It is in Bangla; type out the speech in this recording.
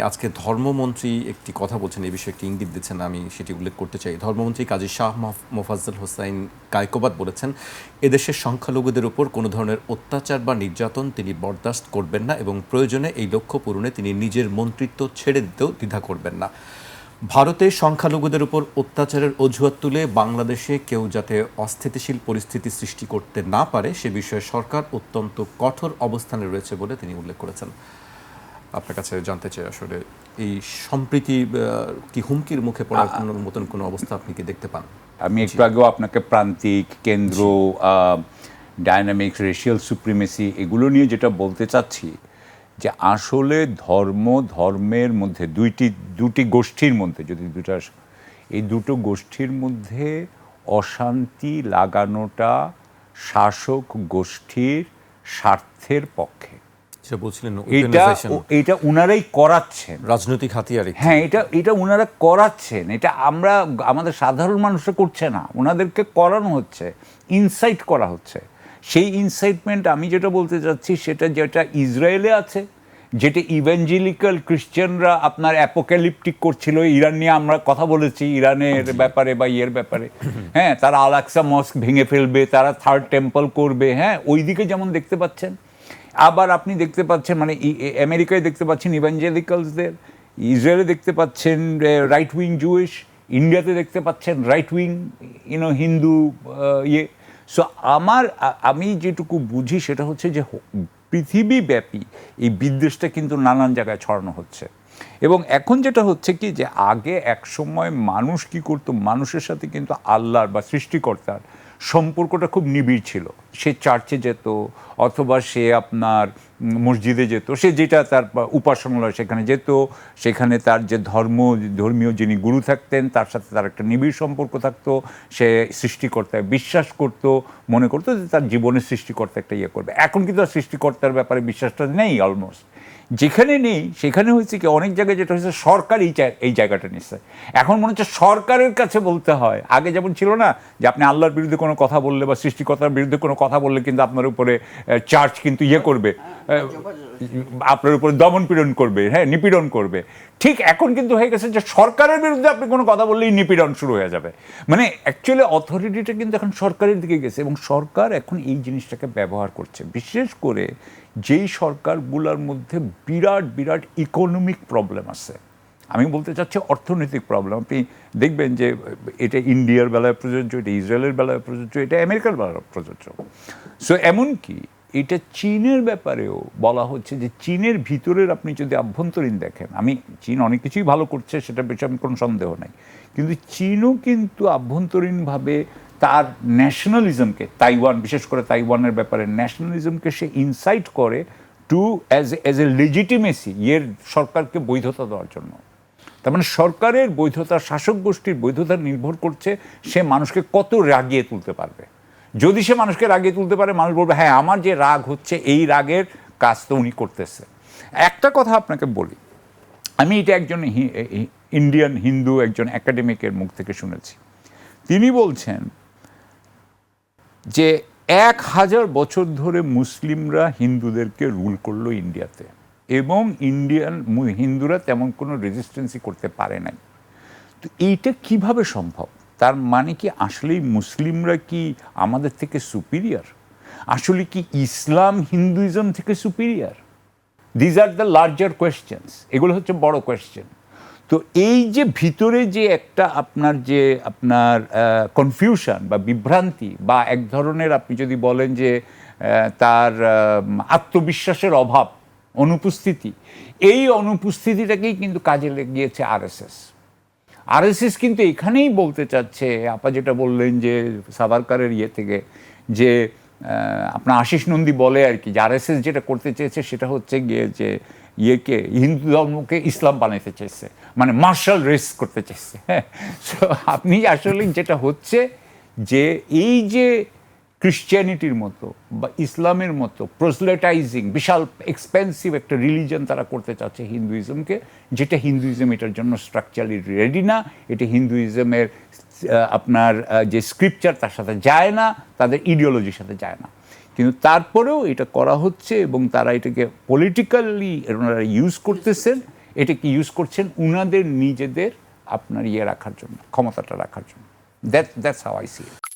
আজকে ধর্মমন্ত্রী একটি কথা বলছেন, এই বিষয়ে একটি ইঙ্গিত দিচ্ছেন, আমি সেটি উল্লেখ করতে চাই। ধর্মমন্ত্রী কাজী শাহ মোফাজ্জল হোসাইন কায়কোবাদ বলেছেন, এদেশের সংখ্যালঘুদের উপর কোনো ধরনের অত্যাচার বা নির্যাতন তিনি বরদাস্ত করবেন না এবং প্রয়োজনে এই লক্ষ্য পূরণে তিনি নিজের মন্ত্রিত্ব ছেড়ে দিতেও দ্বিধা করবেন না। ভারতে সংখ্যালঘুদের উপর অত্যাচারের অজুহাত তুলে বাংলাদেশে কেউ যাতে অস্থিতিশীল পরিস্থিতি সৃষ্টি করতে না পারে সে বিষয়ে সরকার অত্যন্ত কঠোর অবস্থানে রয়েছে বলে তিনি উল্লেখ করেছেন। আপনার কাছে জানতে চাই, আসলে এই সম্প্রীতি কি হুমকির মুখে পড়ার মতন কোনো অবস্থা আপনি কি দেখতে পান? আমি একটু আগেও আপনাকে প্রান্তিক, কেন্দ্র, ডায়নামিক্স, রেশিয়াল সুপ্রিমেসি এগুলো নিয়ে যেটা বলতে চাচ্ছি, যে আসলে ধর্মের মধ্যে দুটি গোষ্ঠীর মধ্যে, যদি এই দুটো গোষ্ঠীর মধ্যে অশান্তি লাগানোটা শাসক গোষ্ঠীর স্বার্থের পক্ষে। এটা উনারাই করাচ্ছেন, রাজনৈতিক হাতিয়ার। হ্যাঁ, এটা উনারা করাচ্ছেন। এটা আমাদের সাধারণ মানুষরা করছে না, ওনাদেরকে করানো হচ্ছে, ইনসাইট করা হচ্ছে। সেই ইনসাইটমেন্ট আমি যেটা বলতে চাচ্ছি, যেটা ইসরায়েলে আছে, যেটা ইভ্যাঞ্জেলিক্যাল খ্রিশ্চানরা আপনার অ্যাপোক্যালিপটিক করছিল। ইরান নিয়ে আমরা কথা বলেছি, ইরানের ব্যাপারে বা ইয়ের ব্যাপারে। হ্যাঁ, তারা আল আকসা মস্ক ভেঙে ফেলবে, তারা থার্ড টেম্পল করবে। হ্যাঁ, ওইদিকে যেমন দেখতে পাচ্ছেন, আবার আপনি দেখতে পাচ্ছেন, মানে আমেরিকায় দেখতে পাচ্ছেন ইভ্যাঞ্জেলিক্যালসদের, ইসরায়েলে দেখতে পাচ্ছেন রাইট উইং জুইশ, ইন্ডিয়াতে দেখতে পাচ্ছেন রাইট উইং হিন্দু ইয়ে। সো আমি যেটুকু বুঝি সেটা হচ্ছে যে পৃথিবীব্যাপী এই বিদ্বেষটা কিন্তু নানান জায়গায় ছড়ানো হচ্ছে। এবং এখন যেটা হচ্ছে কি, যে আগে এক সময় মানুষ কি করতো, মানুষের সাথে কিন্তু আল্লাহর বা সৃষ্টিকর্তার সম্পর্কটা খুব নিবিড় ছিল। সে চার্চে যেত, অথবা সে আপনার মসজিদে যেত, সে যেটা তার উপাসনালয় সেখানে যেত, সেখানে তার যে ধর্মীয় যিনি গুরু থাকতেন তার সাথে তার একটা নিবিড় সম্পর্ক থাকতো। সে সৃষ্টিকর্তায় বিশ্বাস করত, মনে করতো যে তার জীবনের সৃষ্টিকর্তা একটা ইয়ে করবে। এখন কিন্তু তার সৃষ্টিকর্তার ব্যাপারে বিশ্বাসটা নেই অলমোস্ট। যেখানে নেই সেখানে হচ্ছে কি, অনেক জায়গায় যেটা হচ্ছে সরকার এই জায়গাটা নিচ্ছে। এখন মনে হচ্ছে সরকারের কাছে বলতে হয়। আগে যেমন ছিল না, যে আপনি আল্লাহর বিরুদ্ধে কোনো কথা বললে বা সৃষ্টিকর্তার বিরুদ্ধে কোনো কথা বললে কিন্তু আপনার উপরে চার্জ কিন্তু ইয়ে করবে, আপনার উপরে দমন পীড়ন করবে, হ্যাঁ, নিপীড়ন করবে। ঠিক এখন কিন্তু হয়ে গেছে যে সরকারের বিরুদ্ধে আপনি কোনো কথা বললেই নিপীড়ন শুরু হয়ে যাবে। মানে অ্যাকচুয়ালি অথরিটিটা কিন্তু এখন সরকারের দিকে গেছে, এবং সরকার এখন এই জিনিসটাকে ব্যবহার করছে। বিশেষ করে যেই সরকারগুলোর মধ্যে বিরাট বিরাট ইকোনমিক প্রবলেম আছে, আমি বলতে চাচ্ছি অর্থনৈতিক প্রবলেম। আপনি দেখবেন যে এটা ইন্ডিয়ার বেলায় প্রযোজ্য, এটা ইসরায়েলের বেলায় প্রযোজ্য, এটা আমেরিকার বেলায় প্রযোজ্য। সো এমনকি এটা চীনের ব্যাপারেও বলা হচ্ছে যে চীনের ভিতরের আপনি যদি আভ্যন্তরীণ দেখেন, চীন অনেক কিছুই ভালো করছে, সেটা বিষয়ে আমি কোনো সন্দেহ নাই, কিন্তু চীনও কিন্তু আভ্যন্তরীণভাবে তার ন্যাশনালিজমকে, বিশেষ করে তাইওয়ানের ব্যাপারে ন্যাশনালিজমকে সে ইনসাইট করে টু অ্যাজ এ লেজিটিমেসি এর সরকারকে বৈধতা দেওয়ার জন্য। তার মানে সরকারের বৈধতা, শাসক গোষ্ঠীর বৈধতা নির্ভর করছে সে মানুষকে কত রাগিয়ে তুলতে পারবে। যদি সে মানুষকে রাগিয়ে তুলতে পারে, মানুষ বলবে হ্যাঁ, আমার যে রাগ হচ্ছে এই রাগের কাজ তো উনি করতেছে। একটা কথা আপনাকে বলি, আমি এটা একজন ইন্ডিয়ান হিন্দু একজন একাডেমিকের মুখ থেকে শুনেছি। তিনি বলছেন যে 1000 বছর ধরে মুসলিমরা হিন্দুদেরকে রুল করলো ইন্ডিয়াতে, এবং হিন্দুরা তেমন কোনো রেজিস্ট্যান্সই করতে পারে নাই। তো এইটা কিভাবে সম্ভব? তার মানে কি আসলেই মুসলিমরা কি আমাদের থেকে সুপিরিয়র? আসলে কি ইসলাম হিন্দুইজম থেকে superior? These are the larger questions. এগুলো হচ্ছে বড় কোয়েশ্চেন। তো এই যে ভিতরে যে একটা আপনার কনফিউশন বা বিভ্রান্তি, বা এক ধরনের আপনি যদি বলেন যে তার আত্মবিশ্বাসের অভাব, অনুপস্থিতি, এই অনুপস্থিতিটাকেই কিন্তু কাজে লেগিয়েছে আরএসএস কিন্তু এখানেই বলতে চাচ্ছে, আপা যেটা বললেন যে সাভারকারের ইয়ে থেকে, যে আপনার আশিস নন্দী বলে আর কি, যে আরএসএস যেটা করতে চেয়েছে সেটা হচ্ছে গিয়ে যে হিন্দু ধর্মকে ইসলাম বানাইতে চেয়েছে, মানে মার্শাল রেস করতে চেয়েছে। হ্যাঁ, সো আপনি আসলে যেটা হচ্ছে যে এই যে ক্রিশ্চিয়ানিটির মতো বা ইসলামের মতো প্রসলেটাইজিং বিশাল এক্সপেন্সিভ একটা রিলিজন তারা করতে চাচ্ছে হিন্দুইজমকে, যেটা হিন্দুইজম এটার জন্য স্ট্রাকচারালি রেডি না। এটা হিন্দুইজমের আপনার যে স্ক্রিপচার তার সাথে যায় না, তাদের ইডিওলজির সাথে যায় না। কিন্তু তারপরেও এটা করা হচ্ছে, এবং তারা এটাকে পলিটিক্যালি ওনারা ইউজ করতেছেন, এটাকে ইউজ করছেন উনাদের নিজেদের আপনার ইয়ে রাখার জন্য, ক্ষমতাটা রাখার জন্য। That's how I see it.